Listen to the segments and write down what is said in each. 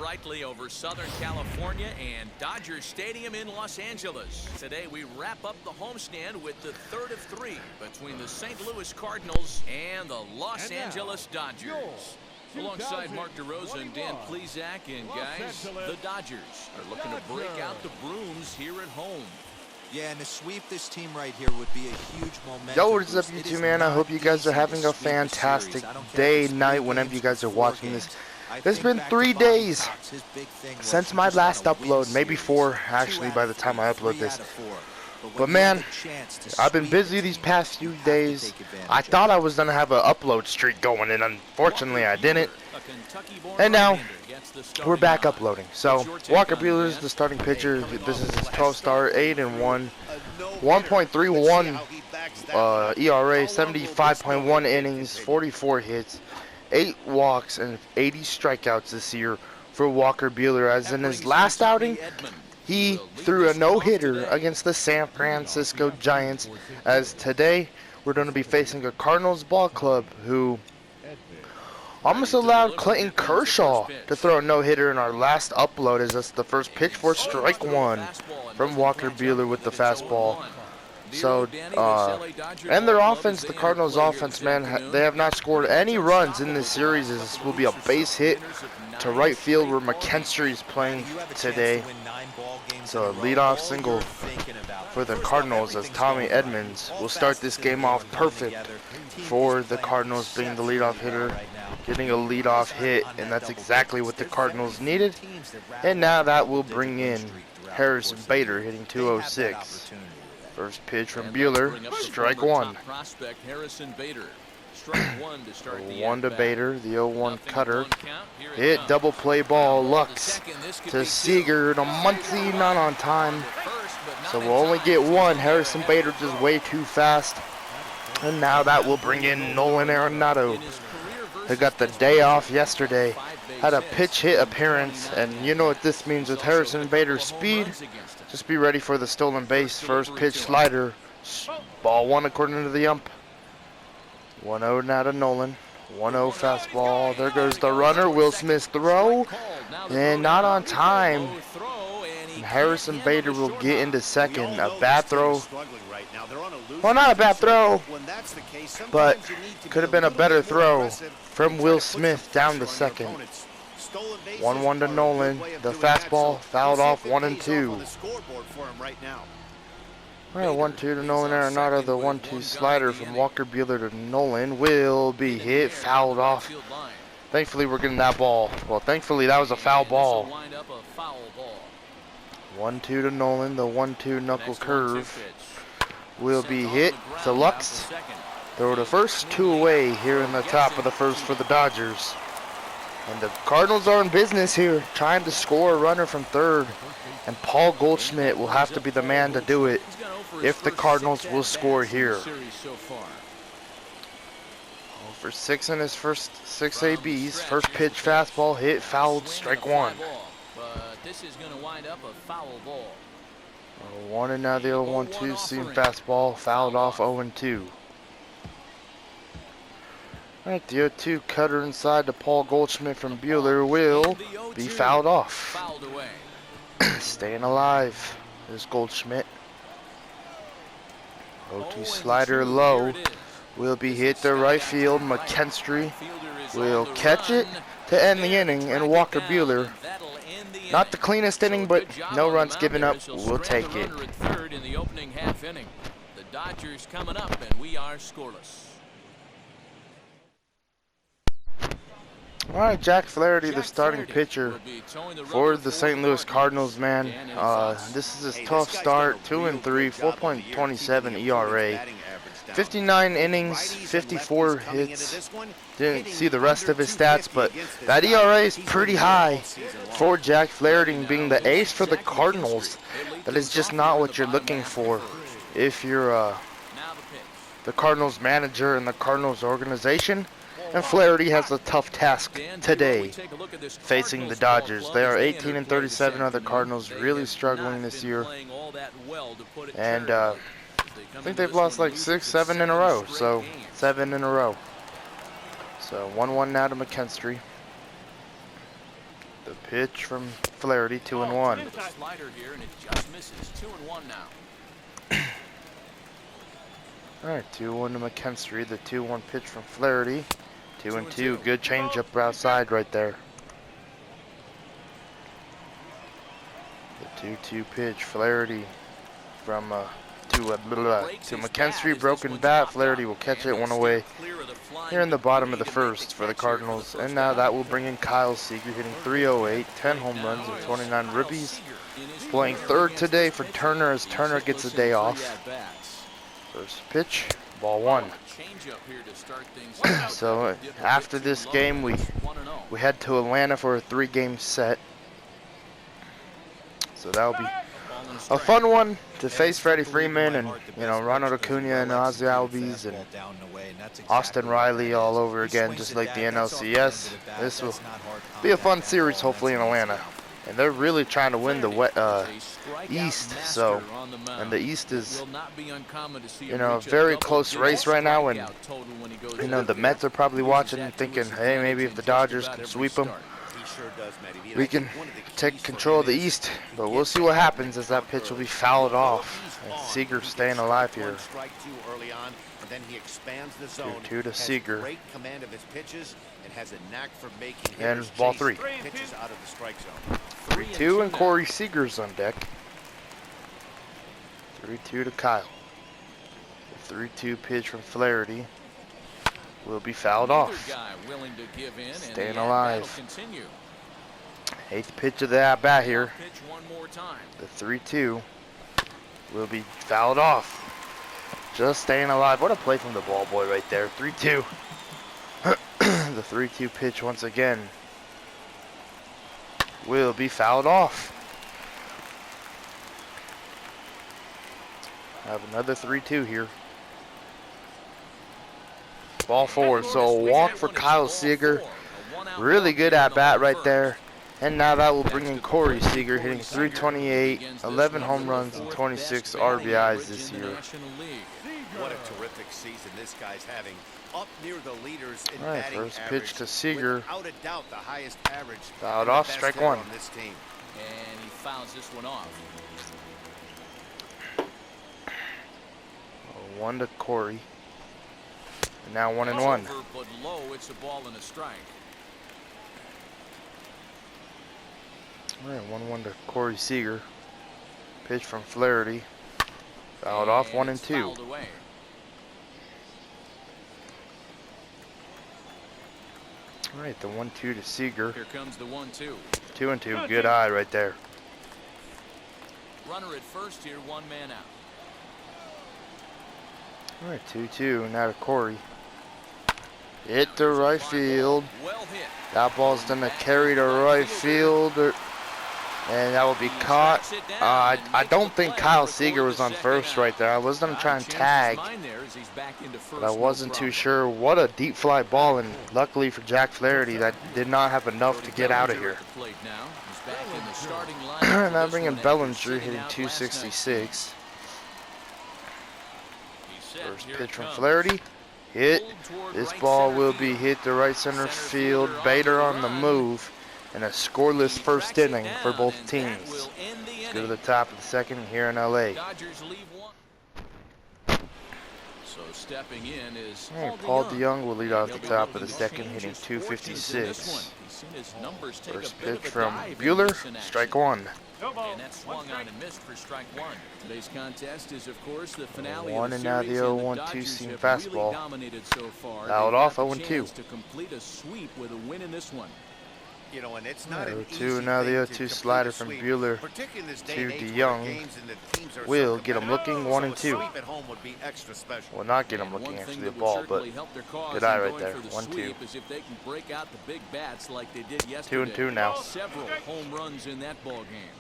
brightly over Southern California and Dodger Stadium in Los Angeles. Today we wrap up the homestand with the third of three between the St. Louis Cardinals and the Los Angeles Dodgers. Alongside Mark DeRosa and Dan Plesac, and guys, the Dodgers are looking to break out the brooms here at home. Yeah, and to sweep this team right here would be a huge momentum. Yo, what is up, YouTube, man? I hope you guys are having a fantastic day, night, whenever you guys are watching this. It's been 3 days since my last upload, maybe 4, actually, by the time I upload this. But man, I've been busy these past few days. I thought I was going to have an upload streak going, and unfortunately I didn't. And now, we're back uploading. So, Walker Buehler is the starting pitcher. This is his 12 start, 8-1, 1.31 ERA, 75.1 innings, 44 hits, 8 walks, and 80 strikeouts this year for Walker Buehler. As in his last outing, he threw a no-hitter against the San Francisco Giants. As today, we're going to be facing a Cardinals ball club who almost allowed Clayton Kershaw to throw a no-hitter in our last upload, as that's the first pitch for strike one from Walker Buehler with the fastball. So, and their offense, the Cardinals offense, man, they have not scored any runs in this series. This will be a base hit to right field where McKinstry is playing today. So a leadoff single for the Cardinals, as Tommy Edmonds will start this game off perfect for the Cardinals, being the leadoff hitter, getting a leadoff hit, and that's exactly what the Cardinals needed. And now that will bring in Harrison Bader, hitting 206. First pitch from Buehler, strike one. 1 to Bader, the 0-1 cutter. Hit, double play ball, Lux to Seager, and a Muncy not on time. So we'll only get one. Harrison Bader just way too fast. And now that will bring in Nolan Arenado, who got the day off yesterday. Had a pitch hit appearance, and you know what this means with Harrison Bader's speed. Just be ready for the stolen base. First pitch slider. Ball one according to the ump. 1-0 now to Nolan. 1-0 fastball. There goes the runner. Will Smith's throw. And not on time. And Harrison Bader will get into second. A bad throw. Well, not a bad throw, but could have been a better throw from Will Smith down to second. 1-1 to Nolan. The fastball fouled off, 1-2. All right, 1-2 to Nolan Arenado. The 1-2 slider from Walker Buehler to Nolan will be hit, fouled off. Thankfully, we're getting that ball. Well, thankfully, that was a foul ball. 1-2 to Nolan. The 1-2 knuckle curve will be hit to Lux. Throw the first 2 away here in the top of the first for the Dodgers. And the Cardinals are in business here, trying to score a runner from third. And Paul Goldschmidt will have to be the man to do it if the Cardinals will score here. 0 for 6 in his first 6 ABs. First pitch fastball hit, fouled, strike one. This is going to wind up a foul ball. 1 and now the 0-1-2 seam fastball, fouled off 0-2. Alright, the 0-2 cutter inside to Paul Goldschmidt from Buehler will be fouled off. Staying alive is Goldschmidt. 0-2 slider low will be hit to right field. McKinstry will catch it to end the inning, and Walker Buehler, not the cleanest inning, but no runs given up, will take it. In the opening half inning, the Dodgers coming up, and we are scoreless. All right, Jack Flaherty, the starting pitcher for the St. Louis Cardinals, man. This is his 12th start, 2-3, 4.27 ERA, 59 innings, 54 hits. Didn't see the rest of his stats, but that ERA is pretty high for Jack Flaherty, being the ace for the Cardinals. That is just not what you're looking for if you're the Cardinals manager and the Cardinals organization. And Flaherty has a tough task today facing the Dodgers. They are 18-37 of the Cardinals, really struggling this year. And I think they've lost like 6, 7 in a row. So 7 in a row. So 1-1 now to McKinstry. The pitch from Flaherty, 2-1. The slider here, and it just misses. 2-1 now. All right, 2-1 to McKinstry. The 2-1 pitch from Flaherty. 2-2. Good changeup outside right there. The 2-2 pitch, Flaherty from to McKinstry, broken bat. Flaherty will catch it, one away here in the bottom of the first for the Cardinals. And now that will bring in Kyle Seager, hitting .308, 10 home runs and 29 ribbies. Playing third today for Turner as Turner gets a day off. First pitch, ball 1. So after this game, we head to Atlanta for a 3-game set. So that'll be a fun one to face Freddie Freeman and, you know, Ronald Acuna and Ozzie Albies and Austin Riley all over again, just like the NLCS. This will be a fun series, hopefully, in Atlanta. And they're really trying to win the East, so, and the East is, you know, a very close race right now, and, you know, the Mets are probably watching and thinking, hey, maybe if the Dodgers can sweep them, we can take control of the East, but we'll see what happens as that pitch will be fouled off. And Seager staying alive here. 2-2 to Seager. And ball 3. 3-2 and Corey Seager's on deck. 3-2 to Kyle. The 3-2 pitch from Flaherty will be fouled off. Staying alive. 8th pitch of the at-bat here. The 3-2 will be fouled off. Just staying alive. What a play from the ball boy right there. 3-2. The 3-2 pitch once again will be fouled off. Have another 3-2 here. Ball 4. So a walk for Kyle Seager. Really good at bat right there. And now that will bring in Corey Seager, hitting .328, 11 home runs and 26 RBIs this year. What a terrific season this guy's having. Up near the leaders in All right, batting first average, pitch to Seager. without a doubt the highest average. Fouled off, strike 1. On this team. And he fouls this one off. 1 to Corey. And now 1-1. Over, but low, it's a ball and a strike. All right, 1-1 to Corey Seager. Pitch from Flaherty. Fouled off, 1-2. All right, the 1-2 to Seager. Here comes the 1-2. 2-2, good eye right there. Runner at first here, 1 man out. All right, 2-2, now to Corey. Hit to right field. Well hit. That ball's gonna carry to right field, and that will be caught. I don't think Kyle Seager was on first right there. I was gonna try and tag, but I wasn't too sure. What a deep fly ball, and luckily for Jack Flaherty, that did not have enough to get out of here. And I'm bringing Bellinger, hitting .266. First pitch from Flaherty. Hit. This ball will be hit to right center field. Bader on the move. And a scoreless first inning for both teams. Let's go to the top of the second here in LA. Stepping in is Paul DeYoung will lead off the top of the second, hitting .256. First pitch from Buehler, strike 1. And that swung on and missed for strike 1. Today's contest is, of course, the finale One, of and the now series, the and 0-1-2 Dodgers seam have fastball. really dominated so far. Fouled off, 0-2. To complete a sweep with a win in this one. You know, and it's not an 0-2, easy now the thing 0-2 to complete slider a from sweep, Buehler particularly in this day to and age where DeYoung. games and the teams are so Will get him competitive. looking, 1 and So a 2. sweep at home would be extra special. Well, not get him And looking one actually thing the that ball, would but certainly help their cause good eye in right going there. for the 1-2. sweep is if they can break out the big bats like they did yesterday. 2-2 now. Several home runs in that ball game.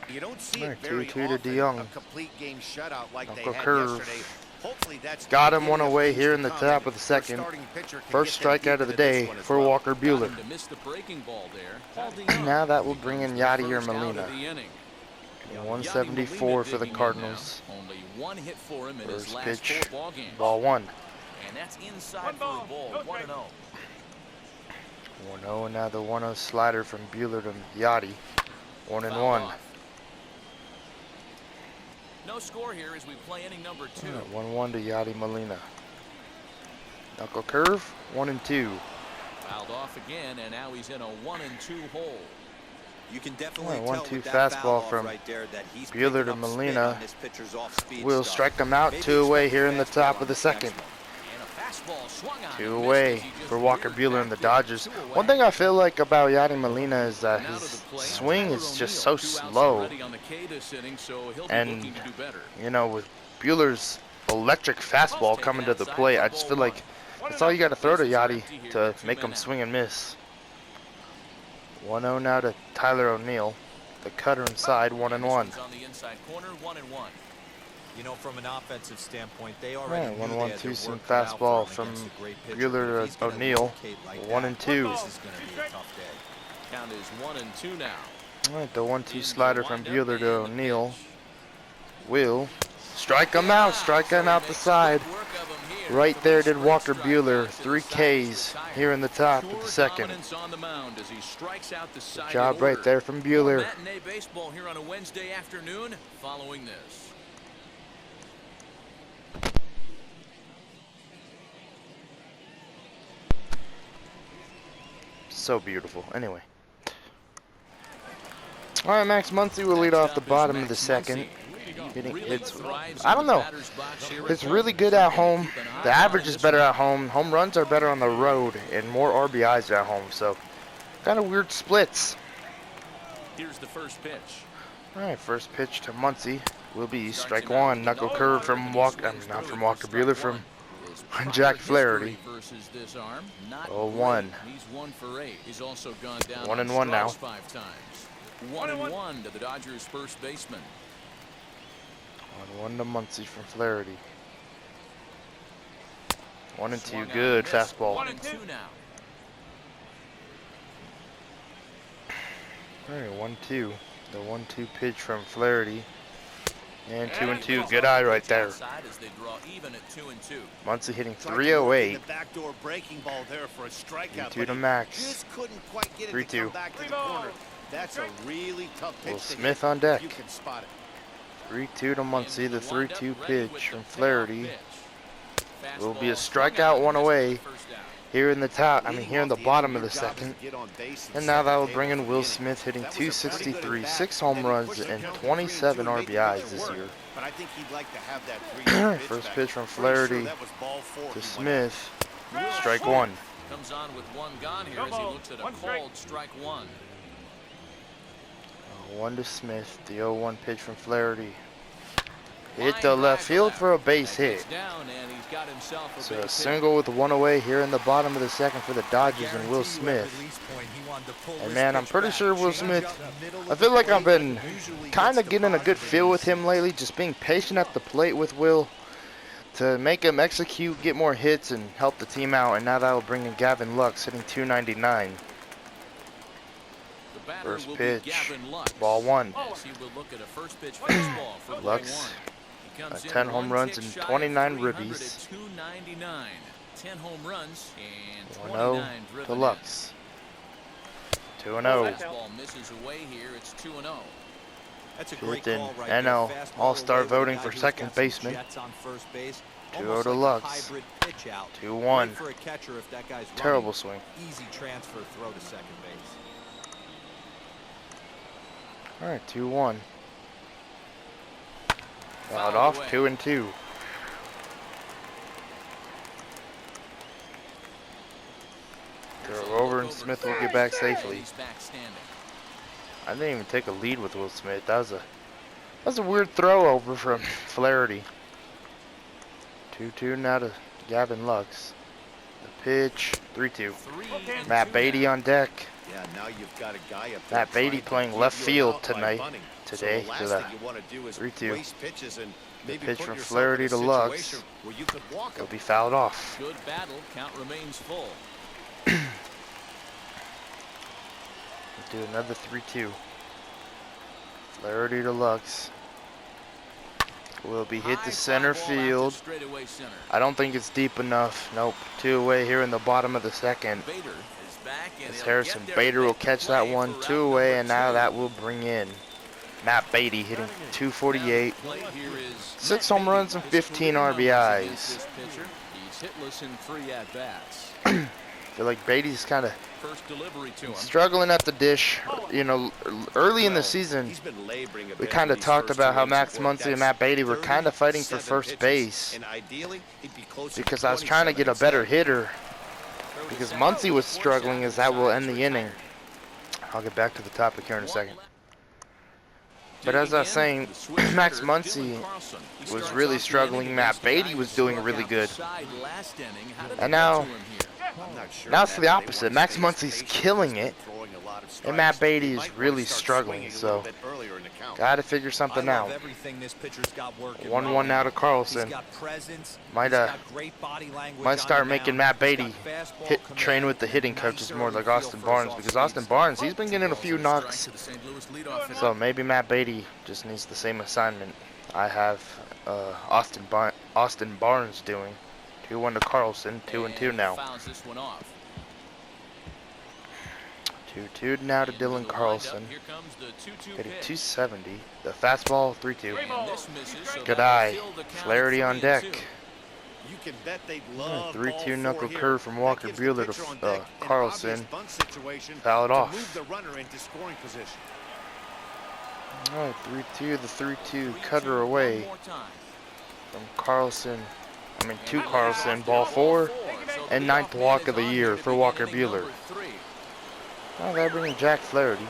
You don't see All it right, very 2-2 to often, DeYoung. a complete game shutout like Uncle they had Curve. yesterday. Hopefully that's Got him one away here in the top of the second. First strikeout of the day for Walker Buehler. To miss the breaking ball there. Now that will bring in Yadier First out of Molina. the inning. 174 for the Cardinals. Only 1 hit for him in his First last pitch, 4 ball games. ball 1. And that's inside for a ball, 1-0. 1-0, and now the 1-0 slider from Bueller to Yachty. 1-1. No score here as we play inning number 2. 1-1 to Yachty Molina. Knuckle curve, 1-2. Fouled off again, and now he's in a 1-2 hole. You can definitely tell 1-2 with that fastball foul from right there that he's Bueller picking to up spin Molina. on this pitcher's off-speed Will stuff. strike him out. Maybe 2 away expect here in the fastball top on of the this next second. one. And a fastball swung on 2 and away missed as he just for Walker reared Bueller and the back there. Dodgers. 2 away. One thing I feel like about Yachty Molina is that Now to his the plate, swing Tyler is just O'Neill, so 2 outs slow. already on the K this inning, so he'll be And, looking to do better. you know, with Bueller's electric fastball coming to the plate, I just feel like that's all you got to throw to Yachty to make him swing and miss. 1-0 now to Tyler O'Neill. The cutter inside, 1-1. On the inside corner, 1-1. You know, from an offensive standpoint, they already knew 1-1 they had their two-seam work cut out for fastball him from against a great pitcher. Bueller If he's to gonna O'Neill. relocate like 1-2. that, this is going to be a tough day. Count is 1-2 now. All right, the 1-2 slider from Bueller to O'Neill. Will strike him out, striking out the side. Right there did Walker Bueller. 3 Ks here in the top of the second. Good job right there from Bueller. Matinee baseball here on a Wednesday afternoon following this. So beautiful. Anyway. All right, Max Muncy will lead off the bottom of the second. Hitting hits. I don't know. It's really good at home. The average is better at home. Home runs are better on the road, and more RBIs at home. So, kind of weird splits. Here's the first pitch. All right, first pitch to Muncy will be strike 1. Knuckle curve from Walker. Not from Walker Bueller, from Jack Flaherty. 0-1. He's 1 for 8. He's also gone down 1-1 now. 5 times. 1-1 to the Dodgers' first baseman. 1-1 to Muncy from Flaherty. 1-2, good fastball. 1-2 now. All right, 1-2. The 1-2 pitch from Flaherty. And 2-2, good eye right there. As they draw even at 2-2. Muncy hitting 308. The backdoor breaking ball there for a strikeout. 2 to Max. Just couldn't quite get it 3-2. to come back to the corner. That's a really tough pitch. Will to Smith hit on deck. if you can spot it. 3-2 to Muncy. The 3-2 pitch from Flaherty will be a strikeout, 1 away. Here in the top, here in the bottom of the second. And now that will bring in Will Smith hitting 263, 6 home runs, and 27 RBIs this year. But I think he'd like to have that First pitch from Flaherty to Smith. Strike 1. Comes on with 1 gone here as he looks at a called strike 1. 1 to Smith. The 0-1 pitch from Flaherty. Hit the left field for a base hit. So a single with 1 away here in the bottom of the second for the Dodgers and Will Smith. And man, I'm pretty sure Will Smith, I feel like I've been kind of getting a good feel with him lately, just being patient at the plate with Will to make him execute, get more hits, and help the team out. And now that will bring in Gavin Lux hitting 299. First pitch, ball 1. Lux, 10 home runs and 29 ribbies. 10 home runs and 1-0 to Lux. 2-0. Misses away here. It's 2-0. That's a great Fifth in call right NL there. Fastball All-Star away, voting guy for who's second got some baseman. jets on first base. 2-0 Almost to like a Lux. hybrid pitch out. 2-1. Great for a catcher if that guy's Terrible running. swing. Easy transfer throw to second base. All right, 2-1. Fouled off, 2-2. Throw over and Smith will get back safely. I didn't even take a lead with Will Smith. That was a weird throw over from Flaherty. 2-2 now to Gavin Lux. The pitch, 3-2. Matt Beatty on deck. Yeah, now you've got a guy up there Matt Beatty playing left field today. So To the the last thing you want to do is 3-2. waste pitches and The maybe pitch put from yourself Flaherty in a to Lux. situation where you could walk He'll him. be fouled off. Good battle. Count remains full. Do another 3-2. Flaherty to Lux. Will be hit to center field. I don't think it's deep enough. Nope. 2 away here in the bottom of the second. Bader has back, and As he'll Harrison get there Bader will with catch play that one throughout 2 away, number and now 2. that will bring in Matt Beatty hitting 248. Play here is 6 Matt home runs Beatty. and His 15 career numbers against RBIs. this pitcher. He's hitless in 3 at-bats. I feel like Beatty's kind of First delivery to him. struggling at the dish. You know, early in the season, He's been laboring a we bit kind in of these talked first about 2 how innings Max of work. Muncy and That's Matt Beatty were kind of fighting for 37 first pitches, base and ideally, he'd be closer to because I was trying to get a 27 better instead. hitter because Muncy was struggling, as that will end the inning. I'll get back to the topic here in a second. But as I was saying, Max Muncy was really struggling. Matt Beatty was doing really good. And now it's the opposite. Max Muncy's killing it, and Matt Beatty is really struggling. So, got to figure something out. 1-1 now to Carlson. Might start making Matt Beatty train with the hitting coaches more like Austin Barnes, because Austin Barnes, he's been getting a few knocks. So maybe Matt Beatty just needs the same assignment I have Austin Barnes doing. 2-1 to Carlson, 2-2 now. 2-2 now to Dylan Carlson. Hitting 270. The fastball, 3-2. Good eye. Flaherty on deck. You can bet they'd love 3-2 ball knuckle 4 curve from Walker here. That Buehler gets the pitcher to on deck, an Carlson. obvious bunt situation Foul it to off. move the runner into scoring position. Alright, 3-2. The 3-2 cutter away from Carlson. To Carlson. Ball 4 and 9th walk of the year for Walker Buehler. Well, they're bringing Jack Flaherty.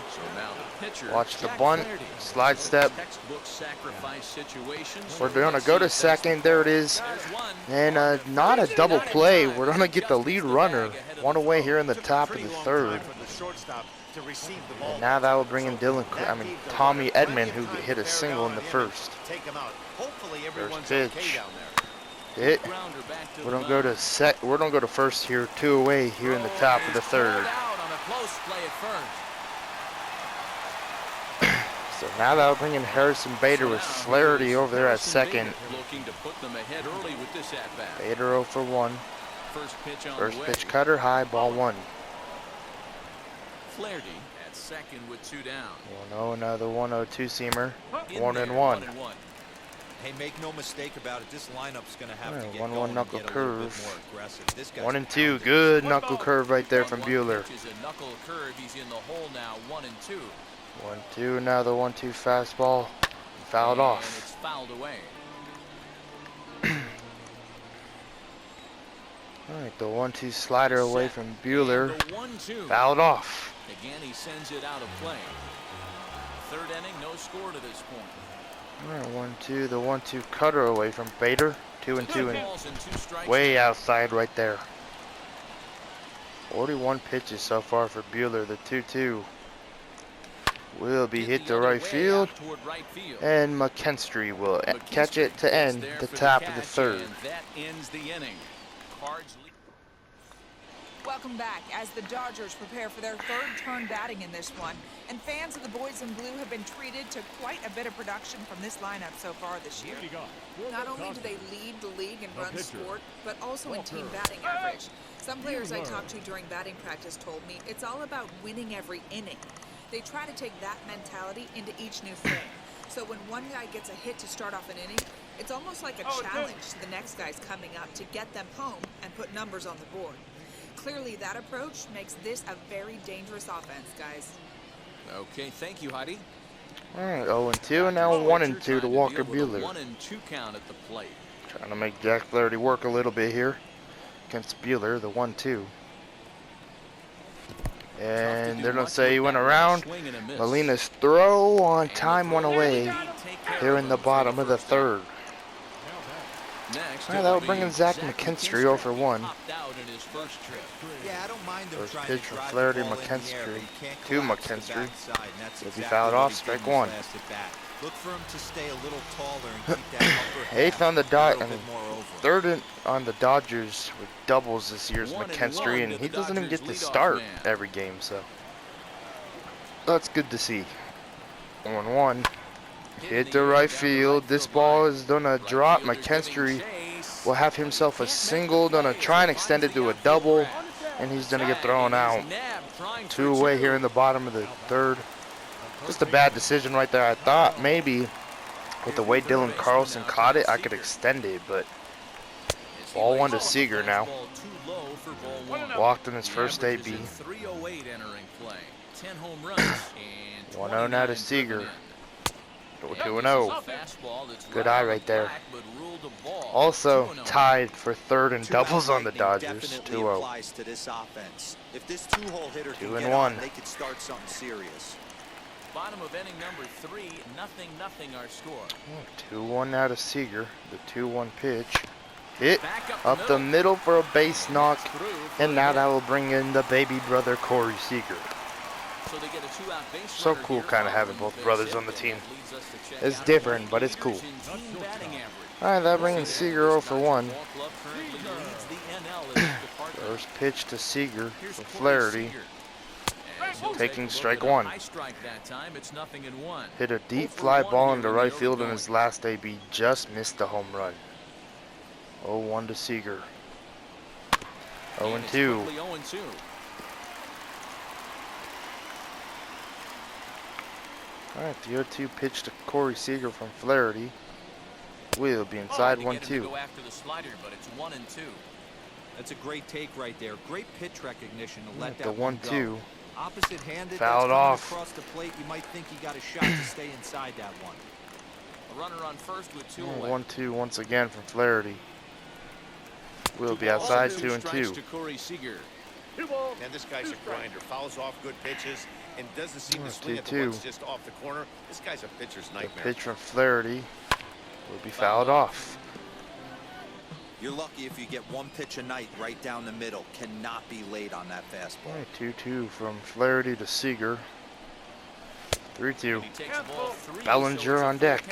Watch the bunt, slide step. We're going to go to second. There it is. And not a double play. We're going to get the lead runner. One away here in the top of the third. And now that will bring in Tommy Edman, who hit a single in the first. First pitch. Hit. We're going to go to first here. 2 away here in the top of the third. So now that'll bring in Harrison Bader with Flaherty over there at second. Bader 0 for 1. First pitch cutter, high, ball 1. Flaherty at second with 2 down. 1-0, another 1-0 two-seamer. 1-1. Hey, make no mistake about it. This lineup's going to have to get 1-1 going knuckle and get a little bit curve. more aggressive. This guy's 1-2, good knuckle curve right there from Buehler. Pitches a knuckle curve. He's in the hole now. 1-2. 1-2, now the 1-2 fastball. Fouled And off. it's fouled away. Alright, the 1-2 slider away from Buehler. And the 1-2. Fouled off. Again, he sends it out of play. Third inning, no score to this point. Alright, 1-2, the 1-2 cutter away from Bader. 2-2 Balls and 2 strikes. and way outside right there. 41 pitches so far for Buehler. The 2-2 will be hit to right field. And McKinstry will catch it to end the top of the third. That ends the inning. Cards lead. Welcome back as the Dodgers prepare for their third turn batting in this one. And fans of the boys in blue have been treated to quite a bit of production from this lineup so far this year. Not only do they lead the league in runs scored, but also in team batting average. Some players I talked to during batting practice told me it's all about winning every inning. They try to take that mentality into each new frame. So when one guy gets a hit to start off an inning, it's almost like a challenge to the next guys coming up to get them home and put numbers on the board. Clearly, that approach makes this a very dangerous offense, guys. Okay, thank you, Heidi. Alright, 0-2, and now 1-2 to Walker Buehler. 1-2 count at the plate. Trying to make Jack Flaherty work a little bit here against Buehler, the 1-2. And they're going to say he went around. Molina's throw on time, 1 away here in the bottom of the third. Alright, that'll bring in Zach McKinstry 0 for 1. Yeah, I don't mind them First trying pitch to from drive Flaherty, the ball in the air, McKinstry. but he can't To collapse the McKinstry. backside, and that's If he exactly fouled what off, he did strike in his 1. last at bat. Look for him to stay a little taller and keep that upper Eighth half on the a dot, little bit more over. third on the Dodgers with doubles this year is 1-1 McKinstry, and to he the doesn't even get Dodgers to leadoff start man. every game, so that's good to see. 1-1. Hit to right field. This ball is gonna drop. McKinstry will have himself a single, gonna try and extend it to a double, and he's going to get thrown out. 2 away here in the bottom of the third. Just a bad decision right there. I thought maybe with the way Dylan Carlson caught it, I could extend it, but ball 1 to Seager now. Walked in his first AB. 1-0 now to Seager. 2-0. Good eye right there. Also tied for third in doubles on the Dodgers. 2-0. 2-1. They could start something serious. Bottom of inning number 3, 0-0 our score. 2-1 now to Seager. The 2-1 pitch. Hit up the middle for a base knock. And now that will bring in the baby brother Corey Seager. So cool kind of having both brothers on the team. It's different, but it's cool. Alright, that brings Seager 0 for 1. First pitch to Seager from Flaherty. Taking strike 1. Hit a deep fly ball into right field in his last AB. Just missed the home run. 0-1 to Seager. 0-2. Alright, the 0-2 pitch to Corey Seager from Flaherty. Will be inside 1-2. That's a great take right there. Great pitch recognition to let The that one 1-2. go. Opposite-handed, Fouled that's coming off. across the plate. You might think he got a shot to stay inside that one. A runner on first with 2 away. 1-2 once again from Flaherty. Will be outside 2-2. And this guy's a grinder. Fouls off good pitches and doesn't seem to swing at the 2-2. ones just off the corner. This guy's a pitcher's The nightmare. pitch from Flaherty will be fouled off. You're lucky if you get one pitch a night right down the middle. Cannot be late on that fastball. 2-2 from Flaherty to Seager. 3-2. Bellinger on deck.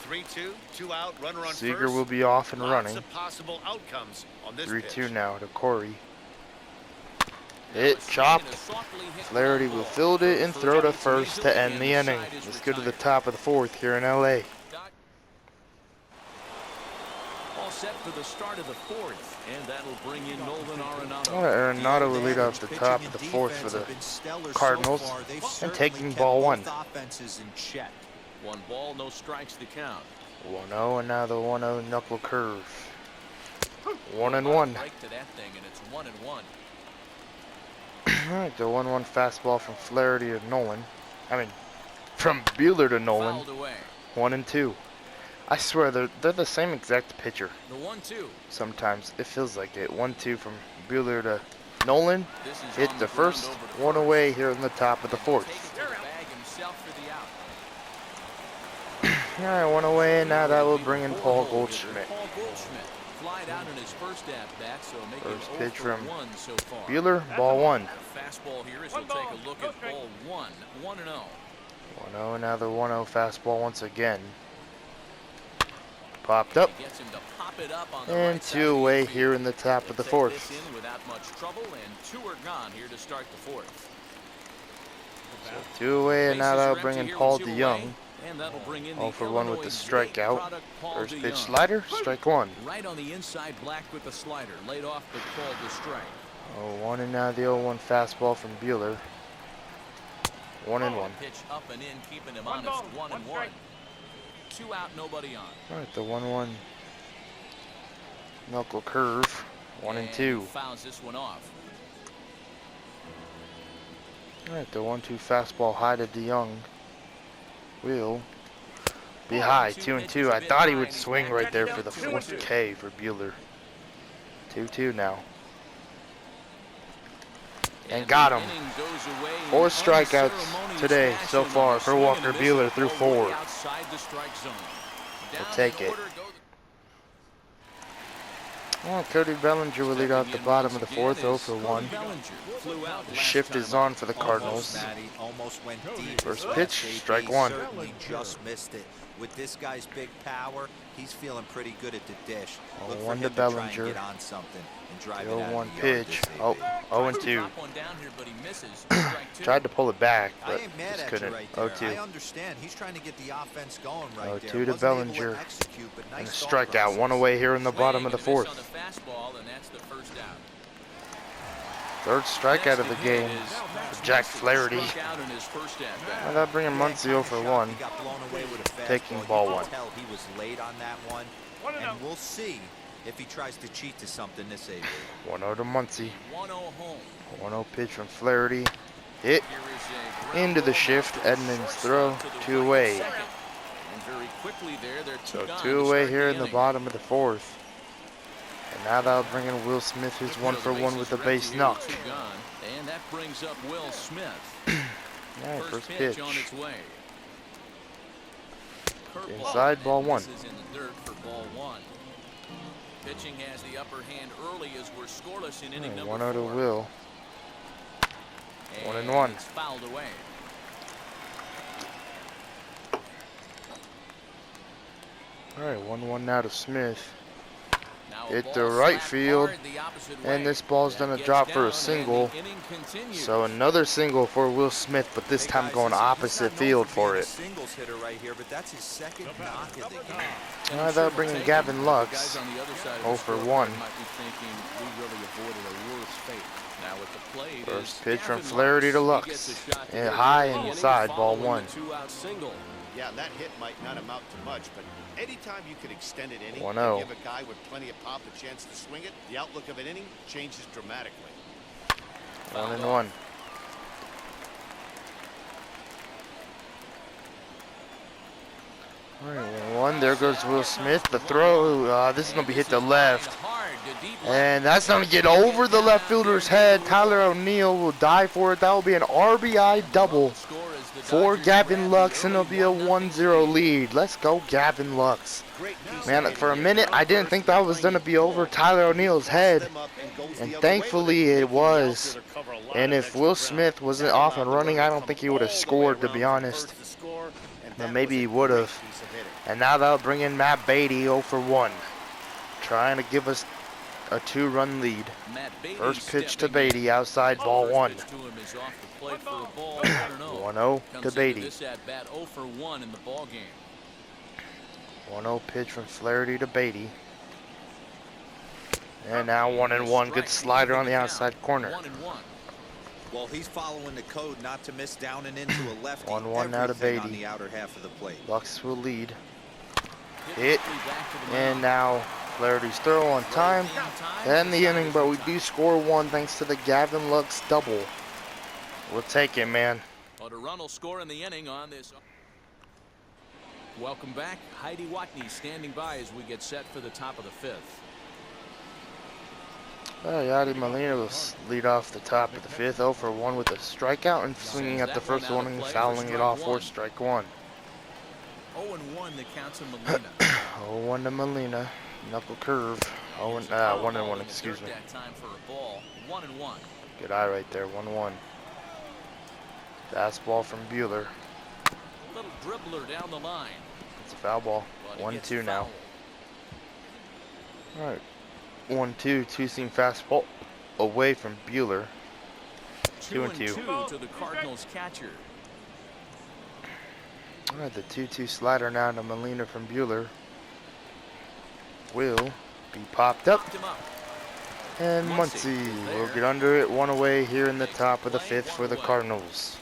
3-2, 2 out, runner on Seager first. will be off and Lots running. of possible outcomes on this 3-2 pitch. now to Corey. Hit, chopped. Flaherty will field it and throw to first to end the inning. Let's go to the top of the 4th here in LA. All set for the start of the 4th, and that'll bring in Nolan Arenado. Arenado will lead off the top of the 4th for the Cardinals and taking ball 1. 1 ball, no strikes to count. 1-0 and now the 1-0 knuckle curve. 1-1. Break to that thing, and it's 1-1. Alright, the 1-1 fastball from Flaherty to Nolan. From Buehler to Nolan. Fouled away. 1-2. I swear they're the same exact pitcher. The 1-2. Sometimes it feels like it. 1-2 from Buehler to Nolan. This is Hit on the ground first over to one first. away here in the top of the 4th. Takes it to the bag himself for the out. Alright, 1 away, and now that will bring in Paul Goldschmidt. Paul Goldschmidt flied out in his first at bat, so making First 0 pitch for from 1 so far. Buehler, ball 1. The fastball here as we'll take a look at ball 1. 1-0. 1-0, now the 1-0 fastball once again. Popped up. Gets him to pop it up on the And right side 2 of the away infield. here in the top of the They'll take 4th. this in without much trouble, and 2 are gone here to start the 4th. 2 away, and now Bases that'll are bring empty in here Paul with 2 DeYoung. away, and that'll bring in 0 the for 1 with the Illinois strikeout. product, Paul First pitch DeYoung. slider, strike 1. Right on the inside, Black with the slider, laid off but called the strike. 0-1, and now the 0-1 fastball from Buehler. 1-1. Pitch up and in, keeping him honest. 1-1. 2 out, nobody on. Alright, the 1-1 knuckle curve. 1-2. He fouls this one off. Alright, the 1-2 fastball high to DeYoung. Will be high. 2-2. I thought he would swing right there for the 4th K for Buehler. 2-2 now. And got him. 4 strikeouts today so far for Walker Buehler through 4. We'll take it. Well, Cody Bellinger will lead off the bottom of the 4th, 0 for 1. The shift is on for the Cardinals. First pitch, strike 1. Certainly just missed it. With this guy's big power, he's feeling pretty good at the dish. Look for 1 him to to try and Bellinger. get on something and drive The it out 0-1 of the yard pitch. this Oh, inning. 0-2. Tried Tried to pull it back, I but ain't mad just at couldn't. you right there. I 0-2. understand. He's trying to get the offense going right 0-2 there. to Wasn't able Bellinger. execute, but nice And a thought strikeout. process. 1 away here in the bottom of the 4th. On the fastball, and that's the first out. Third strikeout of the game for Jack Flaherty. Now that bringing Muncy 0 for 1. He got blown away with a fastball. Taking ball You can 1. tell he was late on that one, and we'll see if he tries to cheat to something this AB. 1-0 to Muncy. 1-0 home. 1-0 pitch from Flaherty. Hit into the shift. Edmonds throw. 2 away. And very quickly there, they're So gone 2 to away start here in the inning. bottom of the 4th. And now that'll bring in Will Smith, who's 1 for 1 with a base knock. And that brings up Will Smith. Alright, first pitch pitch. on its way. Curveball. Inside, ball 1. This is in the dirt for ball 1. Pitching has the upper hand early as we're scoreless in inning number 1-0 to 4. Will. 1-1. It's fouled away. Alright, 1-1 now to Smith. Now a Hit ball the right slapped field, hard the opposite and way. this ball's That gonna gets drop for down, a single. and the inning continues. So another single for Will Smith, but this time going opposite field for it. Singles hitter right here, but that's his second knock of the game. And Now I'm that'll sure bring in we'll Gavin take it. Lux. The guys on the other side of 0 the for scoreboard 1. might be thinking we really avoided a worse fate. Now at the plate First is pitch from Gavin Flaherty to He Lux. gets a shot to And hit high early in the inside, inning ball following 1. the 2-out single. Yeah, that hit might not amount to much, but anytime you can extend an inning 1-0. and give a guy with plenty of pop a chance to swing it, the outlook of an inning changes dramatically. 1-1. Alright, 1-1. There goes Will Smith. The throw. This is going to be hit to left. And that's going to get over the left fielder's head. Tyler O'Neill will die for it. That will be an RBI double for Gavin Lux, and it'll be a 1-0 lead. Let's go, Gavin Lux. Man, for a minute, I didn't think that was going to be over Tyler O'Neill's head. And thankfully it was. And if Will Smith wasn't off and running, I don't think he would have scored, to be honest. But maybe he would have. And now that'll bring in Matt Beatty 0 for 1. Trying to give us a 2-run lead. First pitch to Beatty, outside, ball 1. 1-0 to Beatty. 1-0 pitch from Flaherty to Beatty. And now 1-1. Good slider on the outside corner. Well, he's following the code not to miss down and into a lefty. 1-1 now to Everything on Beatty. the outer half of the plate. Lux will lead. Hit. And now Flaherty's throw on time. And the inning, but we do score 1 thanks to the Gavin Lux double. We'll take it, man. But a run will score in the inning on this. Welcome back. Heidi Watney standing by as we get set for the top of the 5th. Yadi Molina will lead off the top of the 5th, 0 for 1 with a strikeout and swinging at the first one and fouling it off for strike 1. 0-1 the count to Molina. 0-1 to Molina. Knuckle curve. 1-1, excuse me. That time for a ball. 1-1. Good eye right there. 1-1. Fastball from Buehler. Little dribbler down the line. It's a foul ball. But it gets 1-2 now. fouled. All right. 1-2. Two-seam fastball away from Buehler. 2-2. To the Cardinals catcher. All right, the 2-2 slider now to Molina from Buehler. Will be popped up. Popped him up. And Muncy will get under it. 1 away here in the top of the 5th for the Cardinals.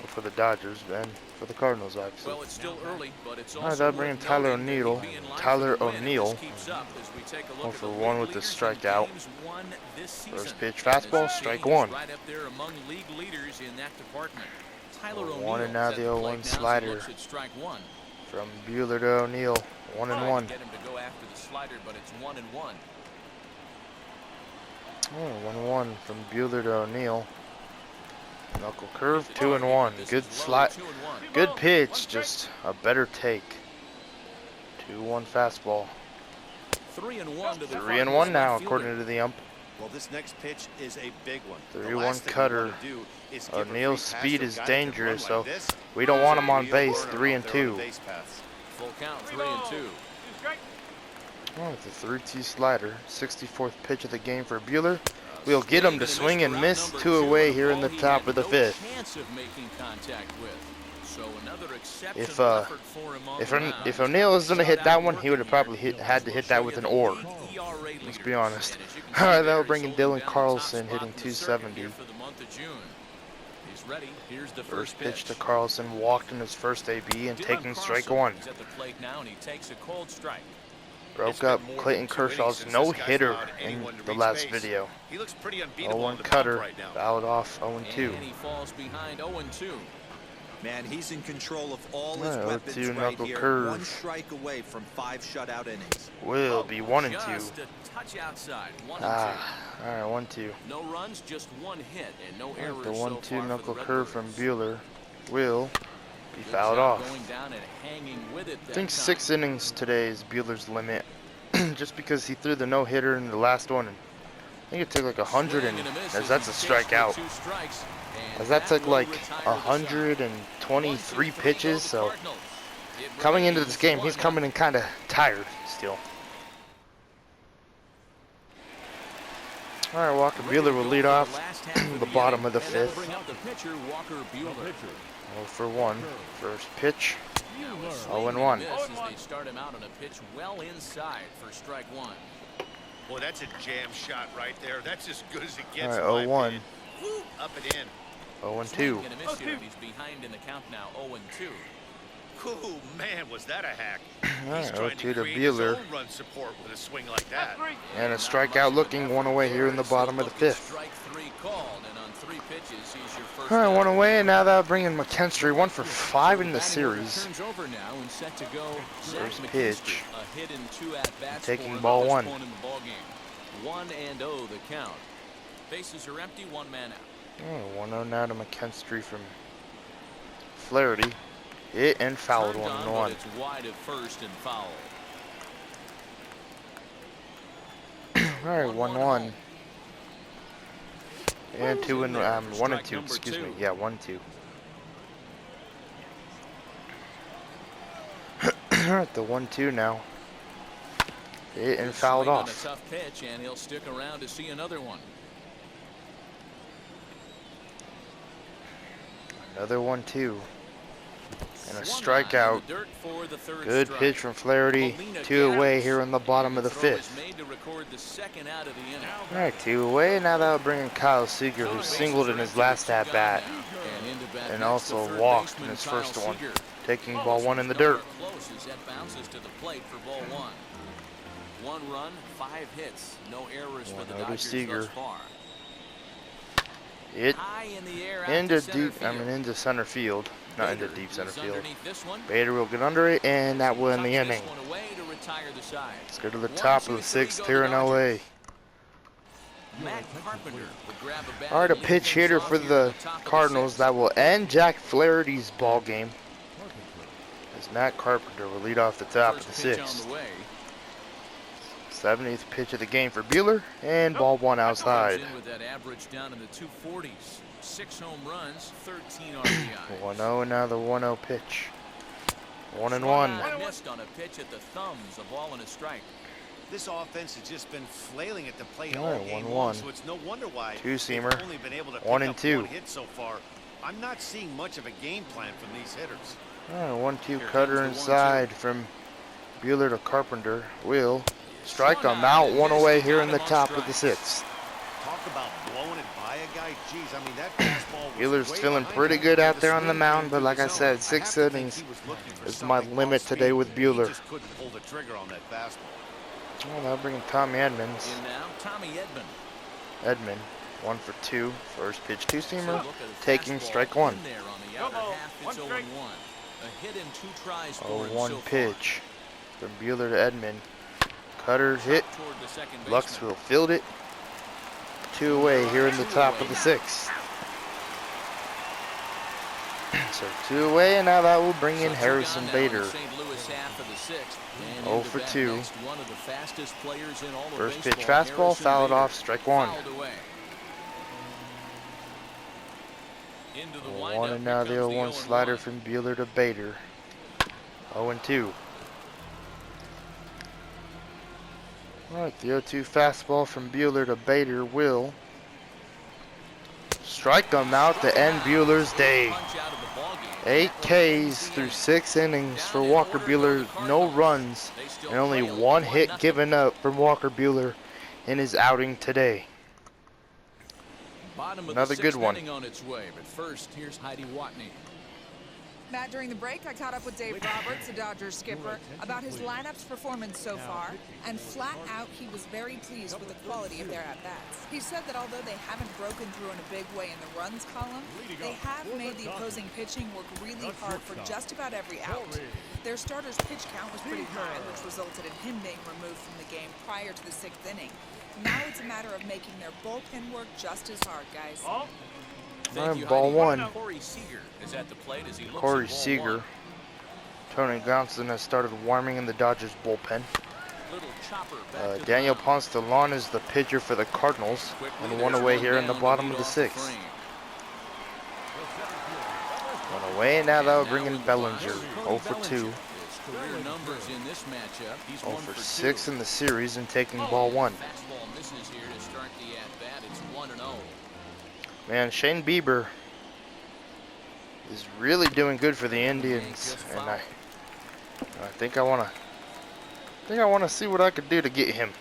Or for the Dodgers, and for the Cardinals, obviously. Well, it's still early, but it's All right, also that'll bring in worth Tyler noting that O'Neill. he'll be in line Tyler for the win if O'Neill. this keeps up as we take a look 1 at for the 1 league with the leaders in strikeout. games won this season. First pitch, And fastball, as strike he's 1. Right up there among league leaders in that department. Tyler 1 O'Neill and now is at the plate 0-1 now as he slider. looks at strike 1. From Buehler to O'Neill. 1-1. Trying to get him to go after the slider, but it's 1-1. 1-1 from Buehler to O'Neill. Knuckle curve, 2-1. Good slide. Good pitch, just a better take. 2-1 fastball. 3-1 to the 3-1 now, according to the ump. Well, this next pitch is a big one. 3-1 cutter. O'Neill's speed is dangerous, so we don't don't want him on base. 3-2. Full count, 3-2. Oh, it's a 3-2 slider. 64th pitch of the game for Buehler. We'll get him to swing and miss. 2 away here in the top of the 5th. Chance of making contact with. So another exceptional effort for him on the mound. If O'Neill was gonna hit that one, he would have probably had to hit that with an oar. Let's be honest. All right, that'll bring in Dylan Carlson hitting 270. He's ready. Here's the First pitch to Carlson, walked in his first AB and taking strike one. He's at the plate now and he takes a cold strike. Broke up Clayton Kershaw's no-hitter in the last video. He looks pretty unbeatable 0-1 cutter, fouled off 0-2. And he falls behind 0-2. Man, he's in control of all his Yeah, weapons 0-2 right knuckle here. curve. One strike away from 5 shutout innings. Will be 1-2. Just a touch outside. 1-2. All right, 1-2. No runs, just one hit, and no errors. The so 1-2 far knuckle for the curve Red from Buehler will be Good fouled job off. going down and hanging with it I that think time. 6 innings today is Buehler's limit, just because he threw the no-hitter in the last one. And I think it took like 100, and that's a strikeout. As that took like 123 pitches, so coming into this game, he's coming in kind of tired still. All right, Walker Buehler will lead off the bottom of the 5th. 0-for-1. First pitch. 0-1. They start him out on a pitch well inside for strike one. Boy, that's a jam shot right there. That's as good as it gets. All right, 0-1. Up and in. 0-2. He's behind in the count now, 0-2. Oh man, was that a hack? All right, He's trying 0-2 to to create his Buehler. own run support with a swing like that. And a strikeout looking, one away here in the bottom of the 5th. Strike three called, and on 3 pitches, he's your first. All right, 1 away, and now that'll bring in McKinstry, 1 for 5 in the series. Turns over now and set to go. First pitch. A hit in 2 at-bats. Taking for ball this 1. point in the ball game. 1-0 the count. Bases are empty, 1 man out. 1-0 now to McKinstry from Flaherty. Hit and fouled, Turned on, 1-1. but it's wide at first and foul. All right, 1-1. And 1 and 2. Number Excuse me. 2. Yeah, 1-2. All right, the 1-2 now. Hit and fouled Swing on off. a tough pitch, and he'll stick around to see another one. Another 1-2. And a strikeout. Good pitch from Flaherty. 2 away here in the bottom of the 5th. All right, 2 away. Now that'll bring in Kyle Seager, who singled in his last at-bat. And also walked in his first one. Taking ball 1 in the dirt. One run, 5 hits, no errors for the 1-0 to Dodgers Seager. thus far. It High in the air out into to center deep. I mean field. into center field, not into Bader deep center is field. underneath this one. Bader will get under it, and that will end the Tucks this inning. one away to retire the side. Let's go to the One, top two, of the three, 6th go here the in Dodgers. LA. Matt Carpenter will grab a bat All right, a and lead pitch things hitter off for here the at top of Cardinals 6th. that will end Jack Flaherty's ball game. As Matt Carpenter will lead off the top of the First pitch on 6th. the way. 70th pitch of the game for Buehler, and ball 1 outside. Comes in with that average down in the 240s. 6 home runs, 13 RBI. 1-0, and now the 1-0 pitch. 1-1. Missed on a pitch at the thumbs, a ball and a strike. This offense has just been flailing at the plate All all right, game 1-1. long, so it's no wonder why Two-seamer. they've only been able to pick 1 and up 2. 1 hit so far. I'm not seeing much of a game plan from these hitters. All right, 1-2 cutter inside from Buehler to Carpenter. Will strike him out, 1 away here in the top of the 6th. Talk about blowing it by a guy. Jeez, I mean, that fastball was Buehler's way feeling behind pretty him. good out there on the swing mound, came but through like the I zone. said, I 6 have to think innings he was looking for is my something limit off today speed. with He Buehler. just couldn't pull the trigger on that fastball. Well, that'll bring in Tommy Edmonds. In now, Tommy Edman. Edmond, 1 for 2. First pitch, two-seamer, So look at a taking fastball strike 1. in there on the outer half, it's 0-1. A hit in 2 tries for him 0-1 so far. pitch from Buehler to Edmond. Cutter hit. Toward the second baseman. Luxville filled it. 2 away here in the top of the 6th. So 2 away, and now that will bring in So 2 Harrison down now in Bader. the St. Louis half of the 6th. And 0 into for bat 2. next, one of the fastest players in all of First pitch baseball, fastball, Harrison fouled Bader. off, strike 1. Fouled away. Into the 1 windup, and now the here comes 0-1 0-1. slider from Buehler to Bader. 0-2. Alright, the 0-2 fastball from Buehler to Bader will strike them out to end Buehler's day. Punch out of the ball game. 8 Ks through 6 innings for Walker Buehler. No runs and only 1 hit given up from Walker Buehler in his outing today. Another good one. On its way, but first, here's Heidi Watney. Matt, during the break, I caught up with Dave Roberts, the Dodgers skipper, about his lineup's performance so far, and flat out, he was very pleased with the quality of their at-bats. He said that although they haven't broken through in a big way in the runs column, they have made the opposing pitching work really hard for just about every out. Their starter's pitch count was pretty high, which resulted in him being removed from the game prior to the 6th inning. Now it's a matter of making their bullpen work just as hard, guys. Ball 1. Corey Seager is at the plate as he looks Corey at ball Seager. 1. Tony Gonsolin has started warming in the Dodgers bullpen. Little chopper back to the Daniel mound. Ponce de Leon is the pitcher for the Cardinals, Quickly, and 1 there's away one here in the down bottom to of the lead off the 6th. frame. 1 away, and now that'll bring Now in in the Bellinger. box, 0 for 2. His career numbers in this matchup. He's 0 1 for for 6 2. in the series and taking ball 1. Fastball misses here to start the at-bat. It's 1-0. Man, Shane Bieber is really doing good for the Indians, and I think I wanna see what I could do to get him.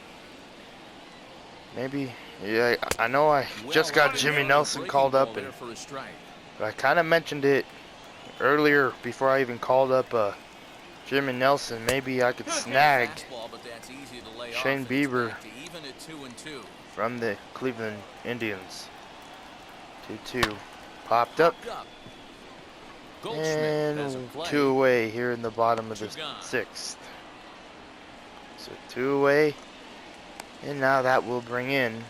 Maybe, yeah. I know I just got Jimmy Nelson called up, and I kind of mentioned it earlier before I even called up Jimmy Nelson. Maybe I could snag Shane Bieber from the Cleveland Indians. 2-2, popped up. And 2 away here in the bottom of the 6th. So 2 away. And now that will bring in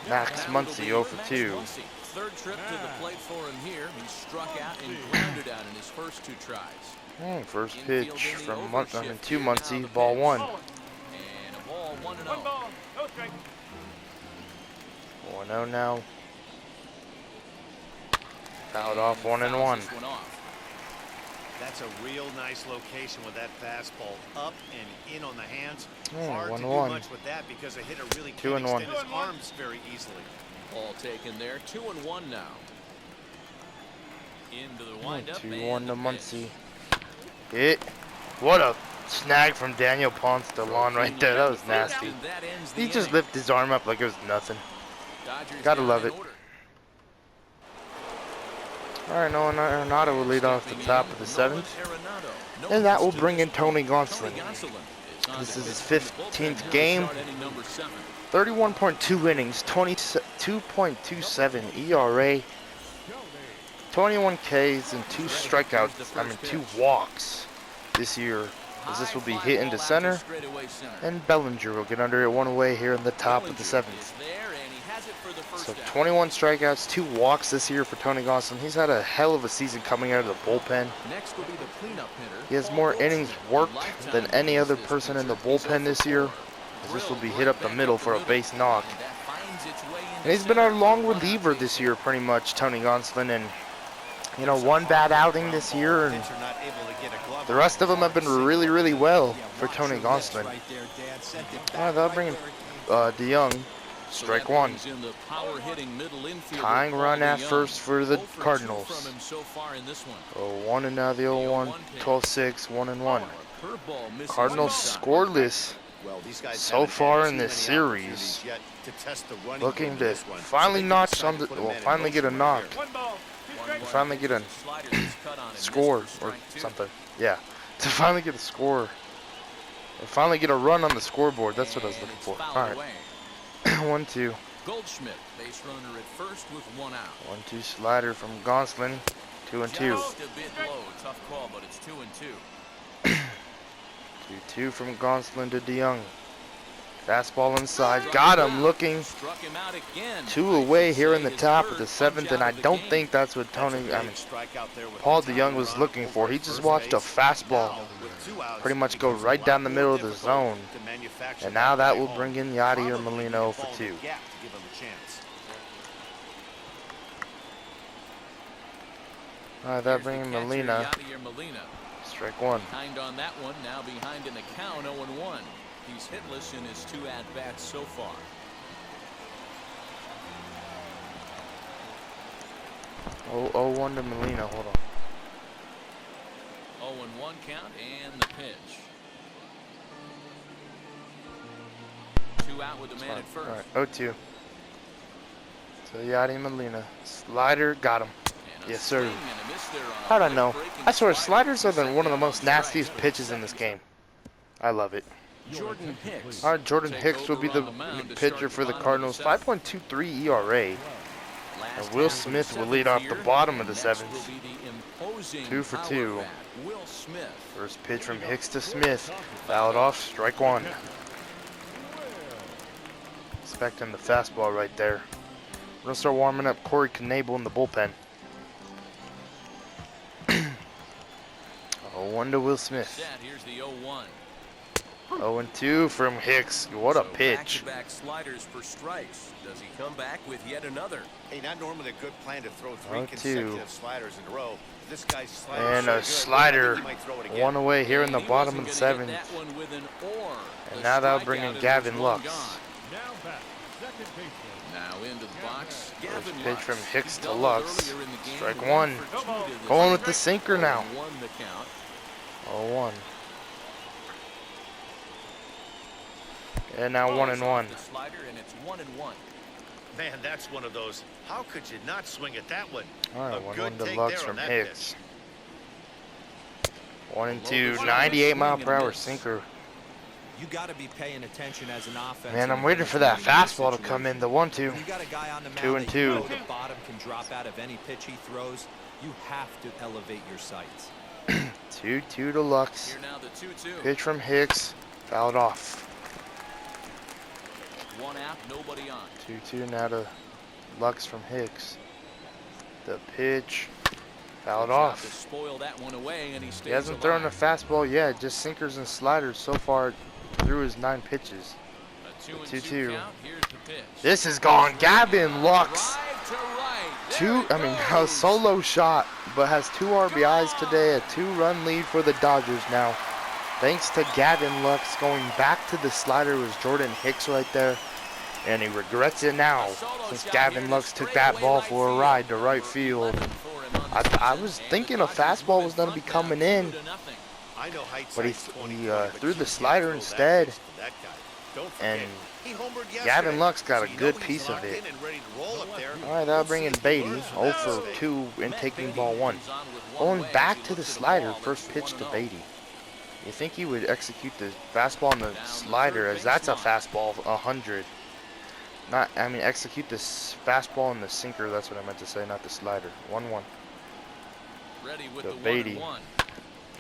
Max Muncy, 0 for 2. Third trip to the plate for him here. He struck out and grounded out in his first 2 tries. First pitch from to Muncy, ball 1. And a ball 1-0. 1-0 now. Fouled off 1-1. That's a real nice location with that fastball up and in on the hands. Oh, Hard to do 1-1. much with that because a hitter really 2 can't and 1. extend his arms very easily. Ball taken there. 2-1 now. Into the windup. 2-1 to Muncy. Hit. What a snag from Daniel Ponce de Leon right there. That was nasty. He just lifted his arm up like it was nothing. Gotta love it. Alright, Nolan Arenado will lead off the top of the 7th. And that will bring in Tony Gonsolin. This is his 15th game. 31.2 innings, 2.27 ERA, 21 Ks, and 2 strikeouts, 2 walks this year. As this will be hit into center. And Bellinger will get under it 1 away here in the top of the 7th. So 21 strikeouts, 2 walks this year for Tony Gonsolin. He's had a hell of a season coming out of the bullpen. He has more innings worked than any other person in the bullpen this year. As this will be hit up the middle for a base knock. And he's been our long reliever this year pretty much, Tony Gonsolin. And, 1 bad outing this year. And the rest of them have been really, really well for Tony Gonsolin. They'll bring in DeYoung. Strike 1. Tying run at first for the Cardinals. 0-1 and now the 0-1. 12-6, 1-1. Cardinals scoreless so far in this series. Looking to finally notch on the, finally get a knock. Finally get a score or something. Yeah, to finally get a score. Or finally get a run on the scoreboard. That's what I was looking for. All right. 1-2. Goldschmidt, base runner at first with 1 out. 1-2 slider from Gonsolin. 2-2. Just a bit low, tough call, but it's 2-2. 2-2 from Gonsolin to DeYoung. Fastball inside. Got him looking. 2 away here in the top of the 7th, and I don't think that's what Paul DeYoung was looking for. He just watched a fastball pretty much go right down the middle of the zone. And now that will bring in Yadier Molina for 2. Alright, that brings in Molina. Strike 1. Behind on that one, now behind in the count, 0-1. He's hitless in his 2 at-bats so far. 0-1 to Molina. Hold on. 0-1 count and the pitch. 2 out with the man at first. All right, 0-2. So Yadi Molina. Slider, got him. Yes, sir. How'd I know? I swear, sliders are one of the most nastiest pitches in this game. I love it. Jordan Hicks. All right, Jordan Hicks will be the pitcher for the Cardinals. 5.23 ERA. And Will Smith will lead off the bottom of the 7th. 2 for 2. First pitch from Hicks to Smith. Fouled off, strike 1. Expecting the fastball right there. We're going to start warming up Corey Knebel in the bullpen. 0-1 to Will Smith. Here's the 0-1. 0-2 from Hicks. What a pitch. Back-to-back sliders for strikes. Does he come back with yet another? Hey, not normally a good plan to throw 3 0-2. consecutive sliders in a row. This guy's slider And a slider. 1 away here in the bottom of the 7th. And now that'll bring in Gavin Lux. Now into the box. First pitch from Hicks to Lux. Strike 1. Going with the sinker now. 0-1. And now 1-1. Man, that's one of those. How could you not swing at that one? All right, A good 1-1 to take Lux there from on that Hicks. 1-2, 98-mile-per-hour sinker. You got to be paying attention as an offense. Man, I'm waiting for that fastball to come in. The 1-2. You got a guy on the mound 2-2. that you know the bottom can drop out of any pitch he throws. You have to elevate your sights. 2-2 to Lux. Here now the 2-2. Pitch from Hicks. Fouled off. 1 out, nobody on. 2-2 now to Lux from Hicks. The pitch. Fouled off. To spoil that one away, and he stays He hasn't alive. thrown a fastball yet. Just sinkers and sliders so far through his 9 pitches. A 2-2 2-2. count. Here's the pitch. This is gone. Gavin Lux. Drive to right. There it A goes. solo shot, but has 2 RBIs today. A 2-run lead for the Dodgers now. Thanks to Gavin Lux. Going back to the slider was Jordan Hicks right there. And he regrets it now since Gavin Lux took that ball for a ride to right field. I was thinking a fastball was going to be coming in, but he threw the slider instead. And Gavin Lux got a good piece of it. All right, that'll bring in Beatty. 0 for 2 in taking ball 1. Going back to the slider, first pitch to Beatty. You think he would execute the fastball on the slider, as that's a fastball of 100. Execute this fastball and the sinker. That's what I meant to say, not the slider. 1-1. Ready with To the Beatty. 1-1.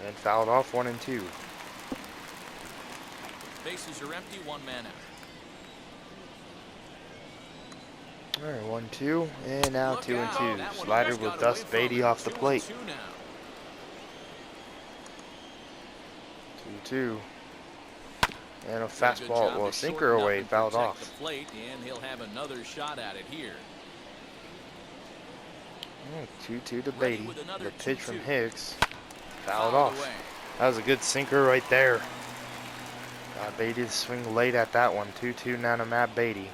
And fouled off 1-2. Bases are empty, 1 man out. All right, 1-2, and now Look 2-2. out. That one Slider almost will got dust away from Beatty him. off the plate. 2-2 now. 2-2. And a Did a good fastball, job well, to sinker shorten up away, and fouled protect off. the plate, and he'll have another shot at it here. 2-2 to Ready Beatty. with another The pitch from 2-2. Hicks. Fouled Fouled off. away. That was a good sinker right there. Beatty to swing late at that one. 2-2 now to Matt Beatty.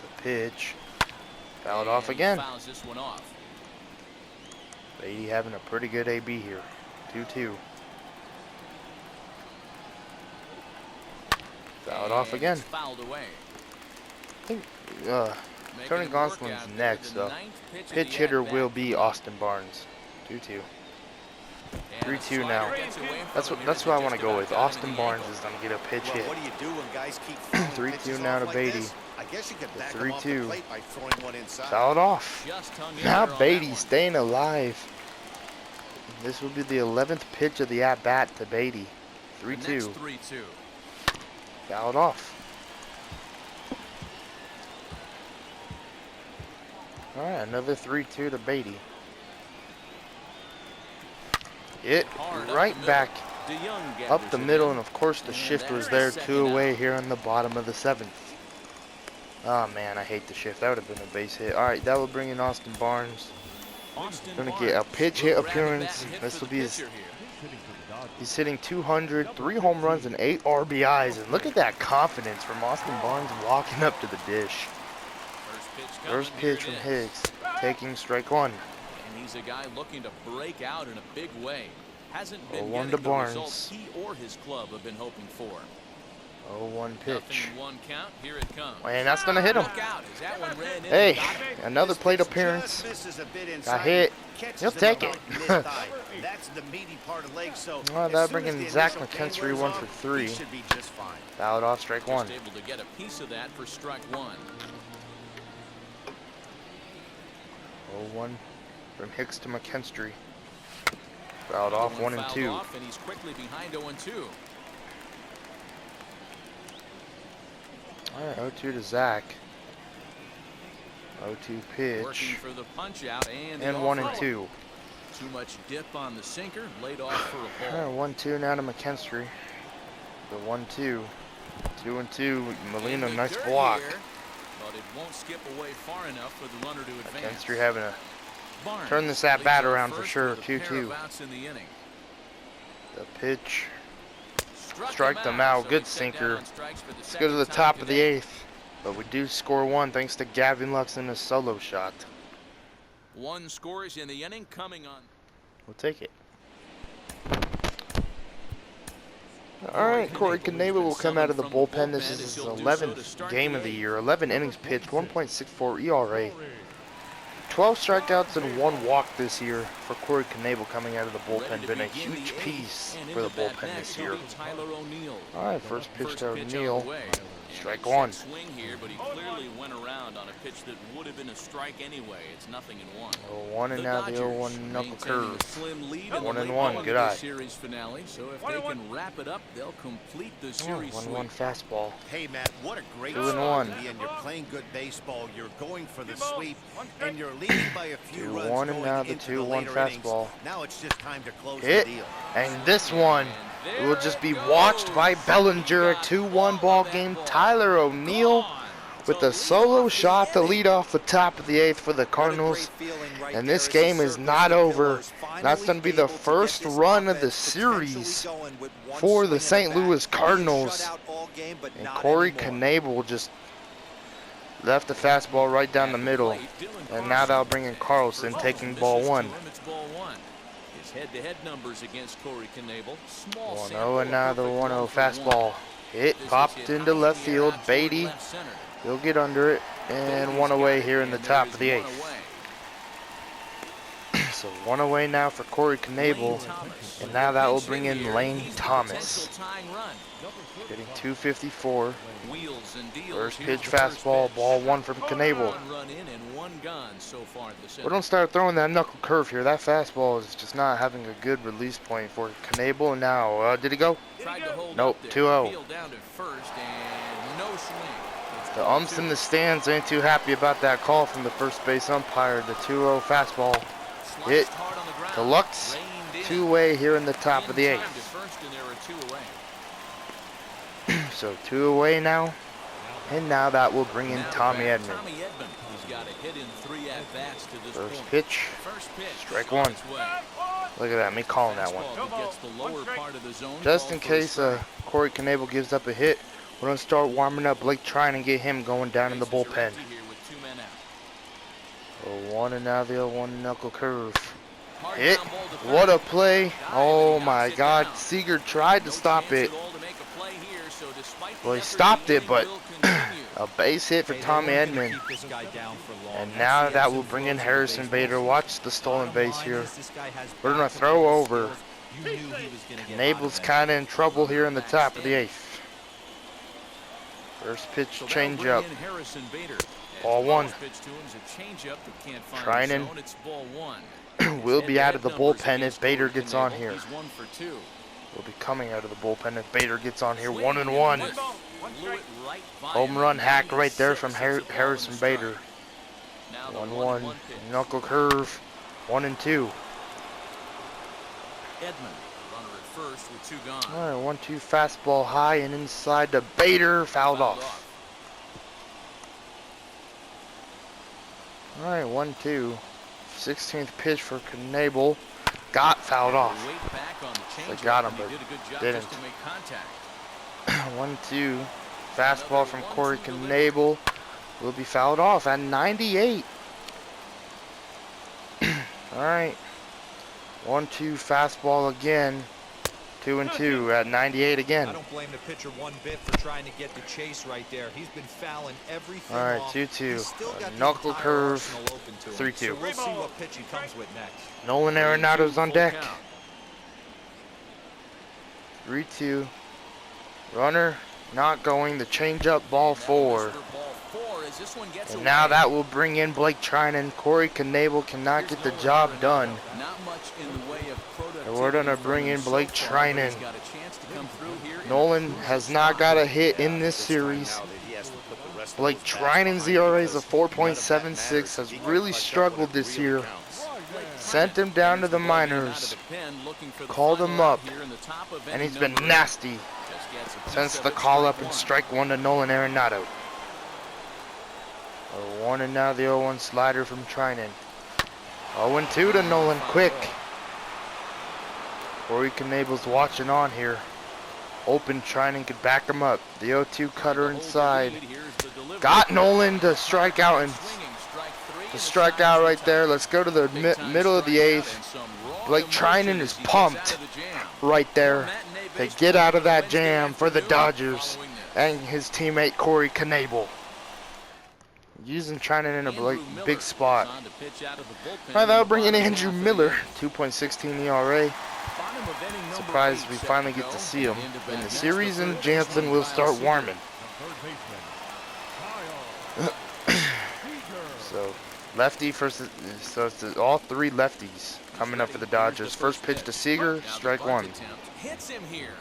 The pitch. Fouled off And he again. fouls this one off. Beatty having a pretty good AB here. 2-2. Fouled off And again. it's fouled away. I think Making Tony him work Gonsolin's out there. next, The though. ninth pitch of Pitch the hitter at-bat. will be Austin Barnes. 2-2. And 3-2 the now. slider gets away from That's him what here that's to what I just want to go about with. got him in Austin the Barnes ankle. is going to get a pitch Well, hit. what do you do when guys keep throwing 3-2 pitches now off to like Beatty. this? I guess you could back The him off the 3-2. plate by throwing one inside. Fouled off. Just hung in Now there on Beatty that one. staying alive. This will be the 11th pitch of the at-bat to Beatty. The next 3-2. 3-2. Fouled off. All right, another 3-2 to Beatty. It Hard up right the middle. back DeYoung up gathers the it middle, in. and of course the And shift was there's there. second 2 away out. here in the bottom of the 7th. Oh man, I hate the shift. That would have been a base hit. All right, that will bring in Austin Barnes. Austin Gonna get a Barnes pitch will hit grab the bat appearance. and hit This for will the be his. pitcher here. He's hitting 200, 3 home runs, and 8 RBIs. And look at that confidence from Austin Barnes walking up to the dish. First pitch, First coming, here pitch it from is. Hicks. taking strike one. And he's a guy looking to break out in a big way. Hasn't been 0-1 to getting the Barnes. results he or his club have been hoping for. 0-1 pitch. Nothing in one count. Here it comes. And that's going to hit him. Look out, as that one ran in Hey, and got him. another plate appearance. Misses a bit Got inside, hit. catches He'll him take about it. mid-thigh. That's the meaty part of leg, so Well, as that'll soon bring as in the Zach initial pain McKinstry, wears 1 off, for 3. he should be just fine. Fouled off, strike one. Just able to get a piece of that for strike one. 0-1 from Hicks to McKinstry. Fouled off, 1 and Fouled 2. off, and he's quickly behind 0-2. All right, 0-2 to Zach. 0-2 Working pitch. for the punch out and, And the 1 and off-road. 2. Too much dip on the sinker, laid off for a All ball. right, 1-2 now to McKinstry. The 1-2. 2 and 2. Molina, In the nice dirt block. here, but it won't skip away far enough for the runner to advance. McKinstry having a Barnes turn this at bat leads off around for first sure. with a pair 2-2. of outs in the inning. the pitch. Struck Strike them out. so Good he's set down sinker. on strikes for the Let's go to the second top time of the today. 8th. But we do score 1 thanks to Gavin Lux in a solo shot. 1 scores in the inning coming on. We'll take it. All right, Corey Knebel will come out of the bullpen. This is his 11th game of the year. 11 innings pitched, 1.64 ERA. 12 strikeouts and 1 walk this year for Corey Knebel coming out of the bullpen. Been a huge piece for the bullpen this year. All right, first pitch to O'Neill. Strike 1. Swing here, but he clearly went around on a pitch that would have been a strike anyway. It's 0-1. 0-1 and now the 0-1 knuckle curve. 1 and 1, good eye. Series finale, so if they can wrap it up, they'll complete the series 1-1 fastball. Hey, Matt, what a great 2 and spot 1. to be in. You're playing good baseball. You're going for the sweep, and you're leading by a few 2-1 runs and going now the into 2-1 later innings. fastball. Now it's just time to close Hit. the deal. And this one will just be watched by Bellinger. A 2-1 ball game. Tyler O'Neill with a solo shot to lead off the top of the 8th for the Cardinals. And this game is not over. That's going to be the first run of the series for the St. Louis Cardinals. And Corey Knebel just left the fastball right down the middle. And now that'll bring in Carlson taking ball 1. His head-to-head numbers against Corey Knebel. 1-0 and now the 1-0 fastball. Hit, popped into left field. Beatty, he'll get under it. And 1 away here in the top of the 8th. So 1 away now for Corey Knebel. And now that will bring in Lane Thomas. Getting 254. First pitch fastball, ball 1 from Knebel. We don't start throwing that knuckle curve here. That fastball is just not having a good release point for Knebel. And now, did he go? Nope, 2-0. The umps in the stands ain't too happy about that call from the first base umpire. The 2-0 fastball hit to Lux. 2-away here in the top of the 8th. So 2 away now. And now that will bring in Tommy Edman. First pitch, strike 1. Look at that, me calling that one. Just in case Corey Knebel gives up a hit, we're going to start warming up Blake, trying to get him going down in the bullpen. 0-1 and now the 0-1 knuckle curve. Hit, what a play. Oh my God, Seager tried to stop it. Well, he stopped it, but a base hit for Tommy Edman. And now that will bring in Harrison Bader. Watch the stolen base here. We're going to throw over. Knebel's kind of in trouble here in the top of the 8th. First pitch changeup. Ball 1. Trinan will be out of the bullpen if Bader gets on here. Will be coming out of the bullpen if Bader gets on here. 1-1. Home run hack right there from Harrison Bader. 1-1. Knuckle curve. 1-2. All right, 1-2 fastball high and inside to Bader. Fouled off. All right, 1-2. 16th pitch for Knebel. Got fouled off. They got him, but didn't. 1-2. Fastball from Corey Knebel will be fouled off at 98. Alright. 1-2 fastball again. 2-2 at 98 again. I don't blame the pitcher one bit for trying to get the chase right there. He's been fouling everything Alright, off. 2-2. He's still got the Knuckle entire curve. arsenal open to him. 3-2. So we'll see what pitch he comes with next. Nolan Arenado's on deck. 3-2. Runner not going. The changeup, ball 4. And now that will bring in Blake Trinan. Corey Knebel cannot get the job done. And we're going to bring in Blake Trinan. Nolan has not got a hit in this series. Blake Trinan's ERA is a 4.76. Has really struggled this year. Sent him down to the minors. Called him up. And he's been nasty since the call up and strike 1 to Nolan Arenado. 0-1 and now the 0-1 slider from Trinan. 0-2 to Nolan quick. Corey Knebel's watching on here. Open, Trinan could back him up. The 0-2 cutter inside. Got Nolan to strike out and to strike out right there. Let's go to the middle of the 8th. Blake Trinan is pumped right there to get out of that jam for the Dodgers and his teammate Corey Knebel. Using Trinan in a big spot. Alright, that'll bring in Andrew Miller, 2.16 ERA. Surprised we finally get to see him in the series, and Jansen will start warming. So, lefty first, so it's all 3 lefties coming up for the Dodgers. First pitch to Seager, strike 1. Hits him here,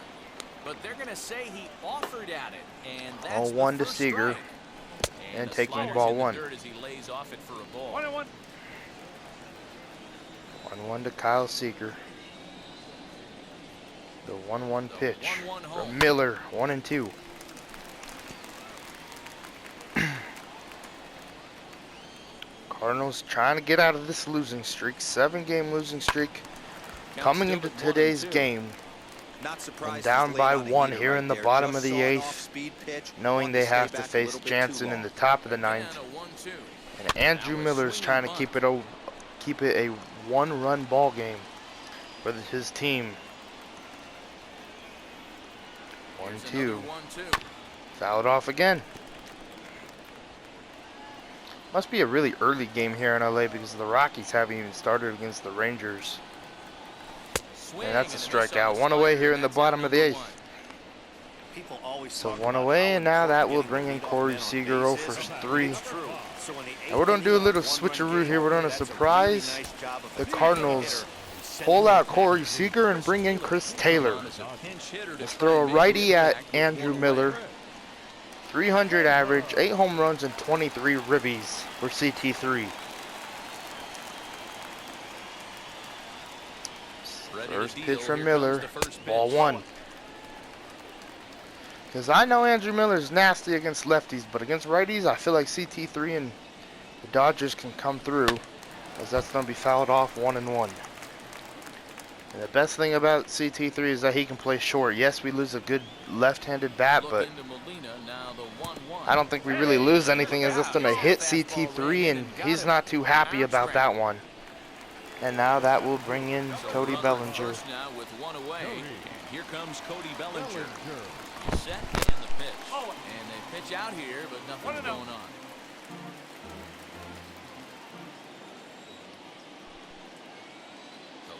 but they're going to say he offered at it, and that's 0-1 to Seager. And taking ball 1. 1-1 to Kyle Seager. The 1-1 pitch from Miller, 1-2. Cardinals trying to get out of this losing streak, 7-game losing streak. Coming into today's game, and down by 1 here in the bottom of the 8th, knowing they have to face Jansen in the top of the 9th. And Andrew Miller's trying to keep it a 1-run ball game for his team. 1-2. Fouled off again. Must be a really early game here in LA because the Rockies haven't even started against the Rangers. And that's a strikeout. 1 away here in the bottom of the 8th. So 1 away, and now that will bring in Corey Seager 0 for 3. And we're going to do a little switcheroo here. We're going to surprise the Cardinals. Pull out Corey Seager and bring in Chris Taylor. Let's throw a righty at Andrew Miller. 300 average, 8 home runs, and 23 ribbies for CT3. First pitch from Miller, ball 1. Because I know Andrew Miller's nasty against lefties, but against righties, I feel like CT3 and the Dodgers can come through, as that's going to be fouled off 1-1. And the best thing about CT3 is that he can play short. Yes, we lose a good left-handed bat, but I don't think we really lose anything, as it's going to hit CT3, and he's not too happy about that one. And now that will bring in Cody Bellinger. Here comes Cody Bellinger. Set and the pitch. And they pitch out here, but nothing's going on. The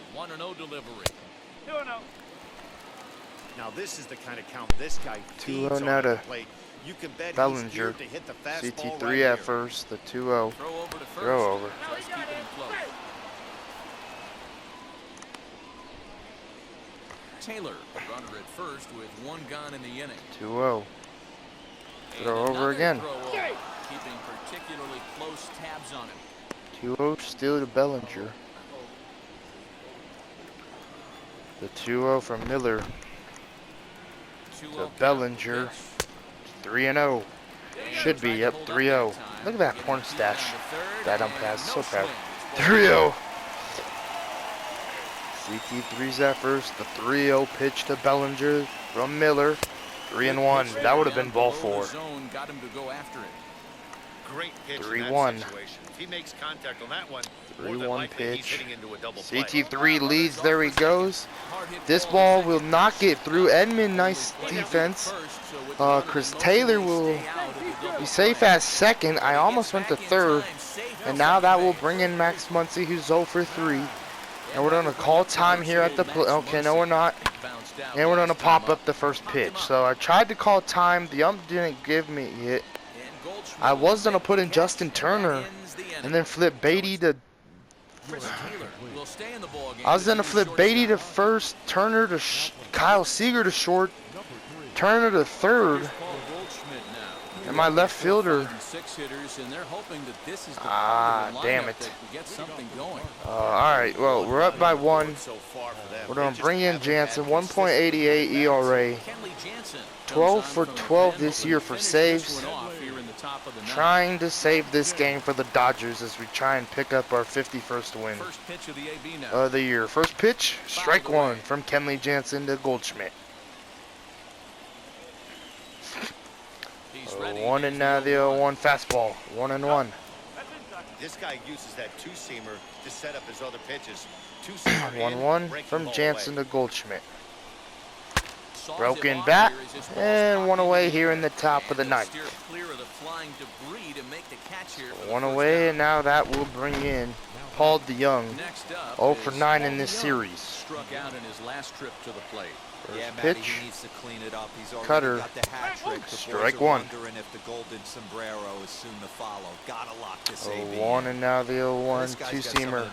1-0 delivery. 2-0. Now this is the kind of count this guy feeds 2-0 on now the to plate. You can bet he's Bellinger. geared to hit the fastball CT3 right at here. first, the 2-0. Throw over to first. Throw over. Just keeping him close. Taylor, runner at first with 1 gone in the inning. 2-0. Throw And over another again. throw over, keeping particularly close tabs on him. 2-0 still to Bellinger. The 2-0 from Miller 2-0 to count. Bellinger. 3-0. Should be, yep, 3-0. Look at that porn stash. That umpire is so proud. 3-0. CT3's at first. The 3-0 pitch to Bellinger from Miller. 3-1. That would have been ball 4. Got him to go after it. great pitch in 3-1. that situation. If he makes contact on that one, more than 3-1 likely he's pitch. hitting into a double play. CT3 leads. There he goes. This ball will not get through. Edmund, nice defense. Chris Taylor will be safe at second. I almost went to third. And now that will bring in Max Muncy, who's 0 for 3. And we're going to call time here at the plate. Okay, no, we're not. And we're going to pop up the first pitch. So I tried to call time. The ump didn't give me it. I was going to put in Justin Turner and then flip Beatty to... I was going to flip Beatty to first, Turner to Kyle Seager to short, Turner to third, and my left fielder. Damn it. Alright, well, we're up by 1. We're going to bring in Jansen, 1.88 ERA, 12 for 12 this year for saves. Trying to save this game for the Dodgers as we try and pick up our 51st win of the year. First pitch, strike 1 from Kenley Jansen to Goldschmidt. 1 and now the 0-1 fastball. 1-1. This guy uses that two-seamer to set up his other pitches. 1-1 from Jansen to Goldschmidt. Broken bat and 1 away here in the top of the 9th. 1 away, and now that will bring in Paul DeYoung, 0 for 9 in this series. Struck out in his last trip to the plate. First pitch, needs to clean it up. He's cutter, got the hat trick. strike 1. Wondering if the golden sombrero is soon to follow. Gotta lock this 0-1 and now the 0-1 two-seamer.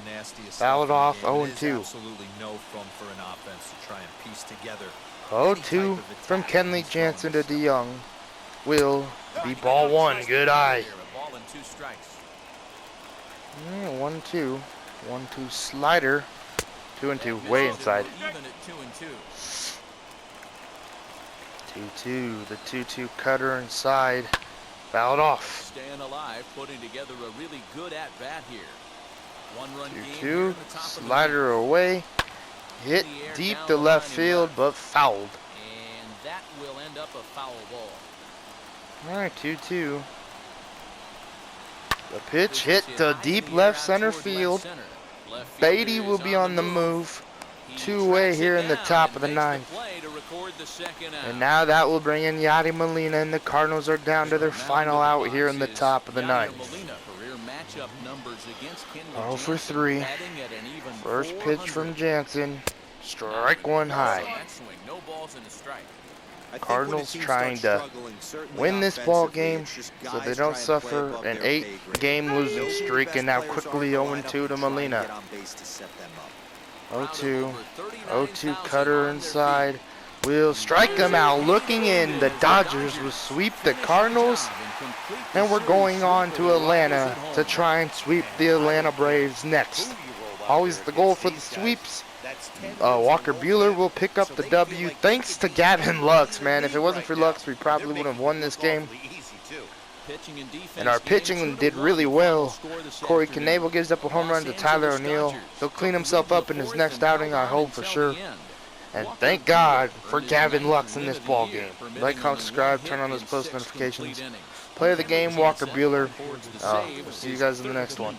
Fouled off, 0-2. Absolutely no fun for an offense to try and piece together. 0-2 from Kenley Jansen to DeYoung. Will be ball 1. Good eye. 1-2. 1-2 slider. 2-2. Way inside. 2-2. The 2-2 cutter inside. Fouled off. Staying alive, putting together a really good at-bat here. 1-run game 2-2. Slider away. Hit deep to left field, but fouled. And that will end up a foul ball. Alright, 2-2. The pitch hit to deep left center field. Beatty will be on the move. 2 away here in the top of the 9th. And now that will bring in Yadi Molina, and the Cardinals are down to their final out here in the top of the 9th. 0 for 3. First pitch from Jansen. Strike 1 high. Cardinals trying to win this ball game so they don't suffer an 8-game losing streak, and now quickly 0-2 to Molina. 0-2. 0-2 cutter inside. Will strike them out. Looking in, the Dodgers will sweep the Cardinals, and we're going on to Atlanta to try and sweep the Atlanta Braves next. Always the goal for the sweeps. Walker Buehler will pick up the W thanks to Gavin Lux, man. If it wasn't for Lux, we probably wouldn't have won this game. And our pitching did really well. Corey Knebel gives up a home run to Tyler O'Neill. He'll clean himself up in his next outing, I hope for sure. And thank God for Gavin Lux in this ball game. Like, comment, subscribe, turn on those post notifications. Play of the game, Walker Buehler. See you guys in the next one.